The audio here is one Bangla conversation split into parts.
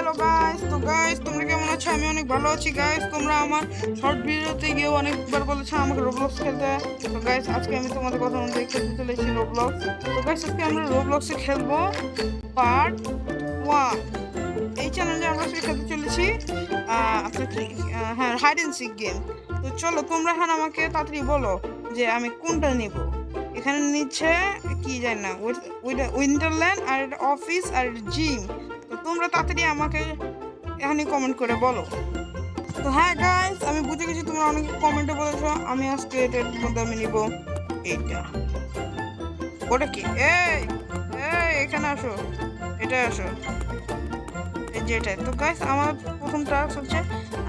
হ্যালো গাইস, তো গাইস তোমরা কেমন আছো? আমি অনেক ভালো আছি গাইস। তোমরা আমার শর্ট ভিডিওতে গিয়ে অনেকবার বলেছো আমাকে রোবলক্স খেলতে। তো গাইস আজকে আমি তোমাদের কথা অনুযায়ী খেলতে চলেছি রোবলক্স। তো গাইস আজকে আমরা রোবলক্সে খেলবো পার্ট 1। এই চ্যানেলে আমরা আজকে খেলতে চলেছি আপনার কি হ্যাঁ, হাইড অ্যান্ড সিক গেম। তো চলো তোমরা এখন আমাকে তাড়াতাড়ি বলো যে আমি কোনটা নিব। এখানে নিচ্ছে কি জানি না, উইন্টারল্যান্ড আর এটা অফিস আর জিম। তো তোমরা তাড়াতাড়ি আমাকে এখনই কমেন্ট করে বলো। তো হ্যাঁ গাইস, আমি বুঝে গেছি তোমরা অনেকে কমেন্টে বলেছো। আমি আজকে এটার মধ্যে আমি নিব এইটা। ওটা কি? এই এই এখানে আসো, এটা আসো, এই যে এটা। তো গাইস আমার প্রথম টাস্ক হচ্ছে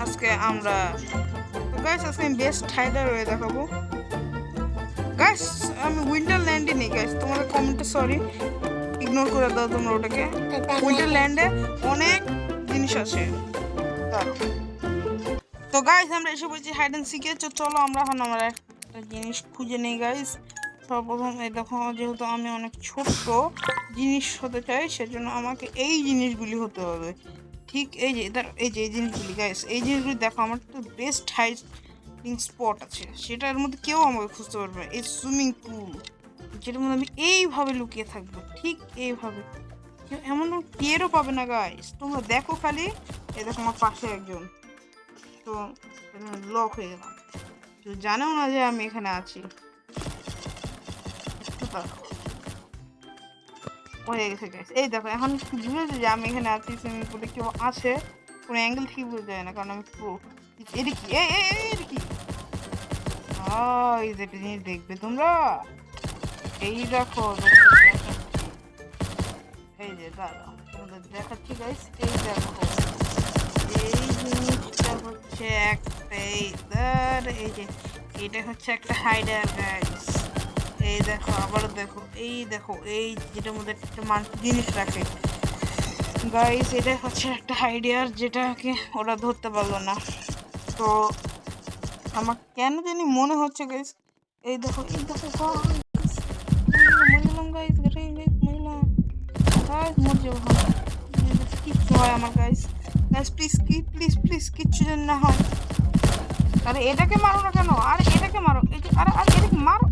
আজকে আমরা, তো গাইস আজকে আমি বেস্ট হাইডার হয়ে দেখাবো। গাইস আমি উইন্টারল্যান্ডে নেই গাইস, তোমাদের কমেন্টে সরি, ইগনোর করে দাও তোমরা ওটাকে। উইন্টারল্যান্ডে অনেক জিনিস আছে তার। তো গাইস আমরা এসে বলছি হাইড অ্যান্ড সিকে। চলো আমরা এখন আমরা একটা জিনিস খুঁজে নেই গাইস। সর্বপ্রথম এই দেখো, যেহেতু আমি অনেক ছোট্ট জিনিস হতে চাই সেজন্য আমাকে এই জিনিসগুলি হতে হবে। ঠিক এই যে এই যে এই জিনিসগুলি গাইস, এই জিনিসগুলি দেখো, আমার তো বেস্ট হাইডিং স্পট আছে, সেটার মধ্যে কেউ আমাকে খুঁজতে পারবে না। এই সুইমিং পুল, যেটার মধ্যে আমি এইভাবে লুকিয়ে থাকবো, ঠিক এইভাবে কেউ এমন টেরও পাবে না গাইস। তোমরা দেখো খালি, এই দেখো আমার পাশে একজন, তো লক হয়ে গেলাম, তো জানেও না যে আমি এখানে আছি। হয়ে গেছে গাইস, এই দেখো এখন বুঝেছে যে আমি এখানে আছি। সুইমিং পুলে কেউ আছে, কোনো অ্যাঙ্গেল থেকে বোঝা যায় না কারণ আমি প্রো। এটা কি? এটা কি? এই যে একটা জিনিস দেখবে তোমরা, এই দেখো, এই যে দাঁড়াও তোমাদের দেখাচ্ছি গাইস। এই দেখো, এই জিনিসটা হচ্ছে একটা, এই যে এটা হচ্ছে একটা হাইডার গাইস। এই দেখো, আবারও দেখো, এই দেখো, এই যেটার মধ্যে একটা জিনিস রাখে গাইস, এটা হচ্ছে একটা হাইডার যেটাকে ওরা ধরতে পারলো না। তো আমার কেন জানি মনে হচ্ছে গাইস, এই দেখো, এই দেখো মরিলাম গাইস, মরিলাম গাইস, মরে যাবো কিচ্ছু হয় আমার guys. Guys please, please please কিচ্ছু যেন না হয়। আরে এটাকে মারো না কেন? আরে এটাকে মারো, আরে আরে এটাকে মারো।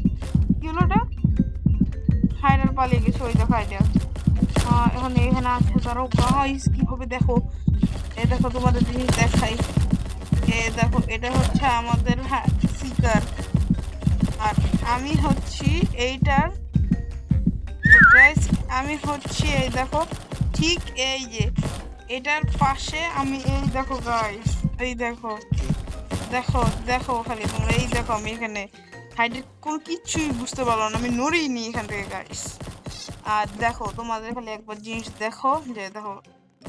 কি হলো এটা? হাইডার পালিয়ে গেছে, ওই দেখো হাইডার। এখন এখানে আছে, তারাও গাইস কিভাবে দেখো, এই দেখো তোমাদের জিনিস দেখাই। দেখো এটা হচ্ছে আমাদের সিকার, আর আমি হচ্ছি এইটার গাইস। আমি হচ্ছি এই দেখো, ঠিক এই যে এটার পাশে আমি, এই দেখো গাইস, এই দেখো, দেখো দেখো খালি তোমরা, এই দেখো আমি এখানে হাইডের কোনো কিচ্ছুই বুঝতে পারলো না, আমি নড়িনি এখান থেকে গাইস। আর দেখো তোমাদের খালি একবার জিনিস দেখো, যে দেখো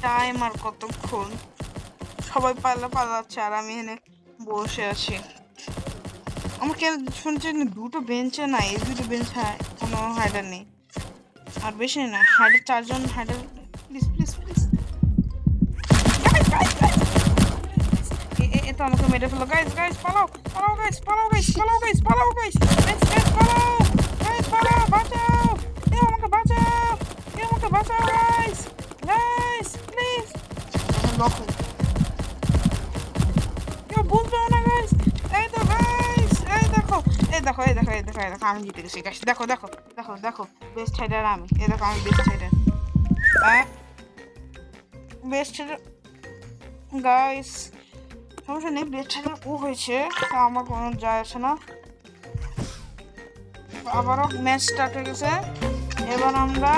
টাইম আর কতক্ষণ, সবাই পালাচ্ছে আর আমি এখানে বসে আছি। আমার কেন শুনছি দুটো বেঞ্চে না, এই দুটো বেঞ্চ কোনো হাইডার নেই, আর বেশি না হাইডার, চারজন হাইডার। প্লিজ প্লিজ প্লিজ, এটা আমাকে মেরে ফেলো গাইস। গাইস পালাও, পালাও গাইস, পালাও গাইস, পালাও গাইস, পালাও গাইস, গাইস গাইস পালাও, গাইস পালাও, বাঁচাও, কেউ আমাকে বাঁচাও, কেউ আমাকে বাঁচাও গাইস, গাইস প্লিজ। লক, কেউ বুঝবেও না গাইস। এই তো গাইস, এই দেখো, এই দেখো, এই দেখো, এই দেখো, এই দেখো আমি জিতে গেছি গাইস। দেখো দেখো দেখো দেখো, বেস্ট হাইডার আমি, এই দেখো আমি বেস্ট হাইডার, বেস্ট হাইডার গাইস। সমস্যা নেই, বেস্ট হাইডার ও হয়েছে, তা আমার কোনো যায় আসে না। আবারও ম্যাচ স্টার্ট হয়ে গেছে। এবার আমরা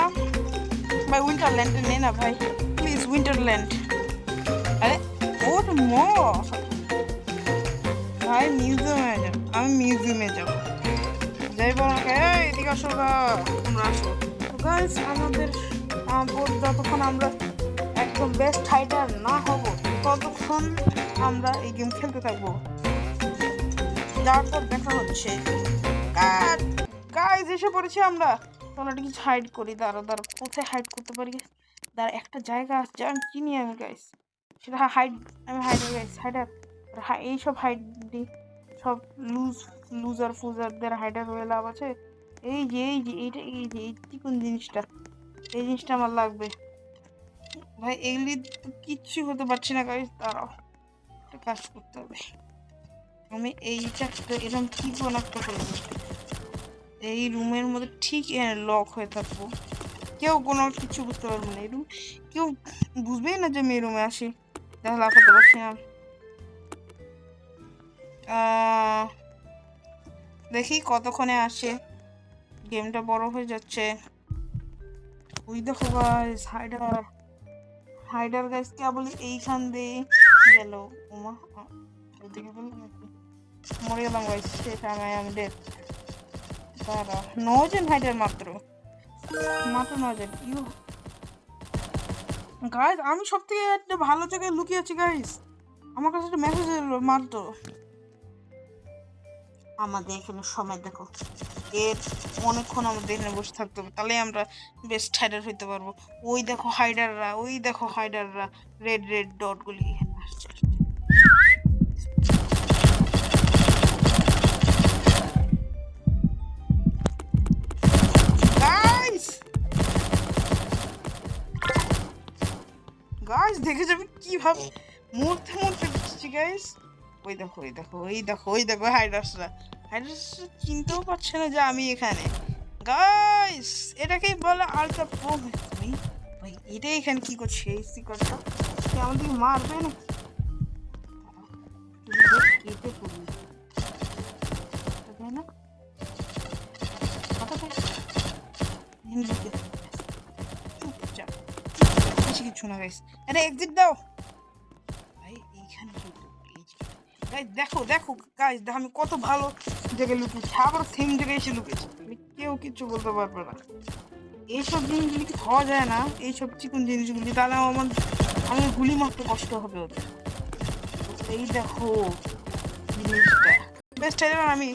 ভাই উইন্টারল্যান্ডে নেই না ভাই, প্লিজ উইন্টারল্যান্ড। আরে ও তো ভাই মিউজিয়ামে যাব, আমি মিউজিয়ামে যাব, যাইব আমাকে। এদিকে আসো গা, তোমরা আসো। গাইস আমাদের যতক্ষণ আমরা একদম বেস্ট হাইডার না হব ততক্ষণ আমরা এই গেম খেলতে থাকবো, তারপর দেখা হচ্ছে। গাইস এসে পড়েছি আমরা, চলো একটা কিছু হাইড করি। দাঁড়া দাঁড়া, কোথায় হাইড করতে পারি? দাঁড়া একটা জায়গা যা আমি চিনি আমি গাইস, সেটা হাইড, আমি হাইডার গাইস, হাইডার। এইসব হাইড সব লুজার ফুজারদের হাইডার হয়ে লাভ আছে? এই যে এইটা, এই যে এই চিকন জিনিসটা, এই জিনিসটা আমার লাগবে। ভাই এগুলি তো কিচ্ছু হতে পারছি না গাইস, দাঁড়াও একটা কাজ করতে হবে। আমি এইটা এরকম কি কোন একটা করবো, এই রুমের মধ্যে ঠিক লক হয়ে থাকবো, কেউ কোনো কিছু বুঝতে পারবে না, এই রুম কেউ বুঝবেই না যে আমি এই রুমে আসি। দেখা লাফাতে পারছি না। দেখি কতক্ষণে আসে, গেমটা বড় হয়ে যাচ্ছে। ওই দেখো গাইস হাইডার গাইস কেবল এইখান দিয়ে গেল। ওমা ওইদিকে বললাম নাকি মরে গেলাম গাইস, শেষ আমি ডেথ। দাঁড়া 9 জন হাইডার, মাত্র 9 জন। গাইস আমি সব থেকে একটা ভালো জায়গায় লুকিয়ে আছি গাইস, আমার কাছে একটা মেসেজ এলো মাত্র। আমাদের এখানে সময় দেখো, এর অনেকক্ষণ আমাদের এখানে বসে থাকতে হবে, তাহলে আমরা বেস্ট হাইডার হইতে পারবো। ওই দেখো হাইডাররা, ওই দেখো হাইডাররা, রেড রেড ডট গুলি এখানে আসছে। গাইস গাইস দেখে যাবে কিভাবে মরতে মরতে দিচ্ছি গাইস। ওই দেখো ওই দেখো ওই দেখো ওই দেখো হাইডার্সরা চিনতেও পারছে না যে আমি এখানে। গাইস এটাকেই বলে আলট্রা প্রো। ভাই এটাই এখানে কি করছে, এই সিকটটা আমাদের মারবে না? কেটে পড়ি তাই না? চুপচাপ কিছু না গাইস, আরে এক্সিট দাও ভাই। এইখানে গাইস দেখো দেখো গাইস দেখো আমি কত ভালো জায়গায় লুকিয়েছি, আবার সেম জায়গায় এসে লুকিয়েছি, কেউ কিছু বলতে পারবে না। এইসব জিনিসগুলি কি খাওয়া যায় না, এইসব চিকন জিনিসগুলি, তাহলে আমি গুলি মারতে কষ্ট হবে ওদের। এই দেখো জিনিসটা বেস্ট হাইডার আমি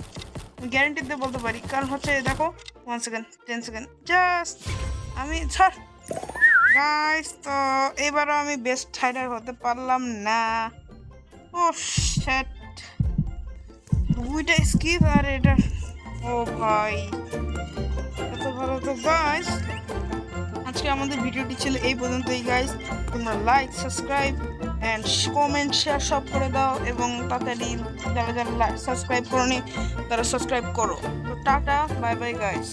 গ্যারান্টি দিয়ে বলতে পারি, কারণ হচ্ছে দেখো 1 সেকেন্ড 10 সেকেন্ড জাস্ট আমি ছাড়। গাইস তো এবারও আমি বেস্ট হাইডার হতে পারলাম না। ও শিট, দুইটা স্কিপ আর এটা, ও ভাই এত ভালো। তো গাইস আজকে আমাদের ভিডিওটি ছিল এই পর্যন্তই গাইস। তোমরা like subscribe and comment share সব করে দাও, এবং তাড়াতাড়ি যারা যারা সাবস্ক্রাইব করোনি তারা সাবস্ক্রাইব করো। তো টাটা বাই বাই গাইস।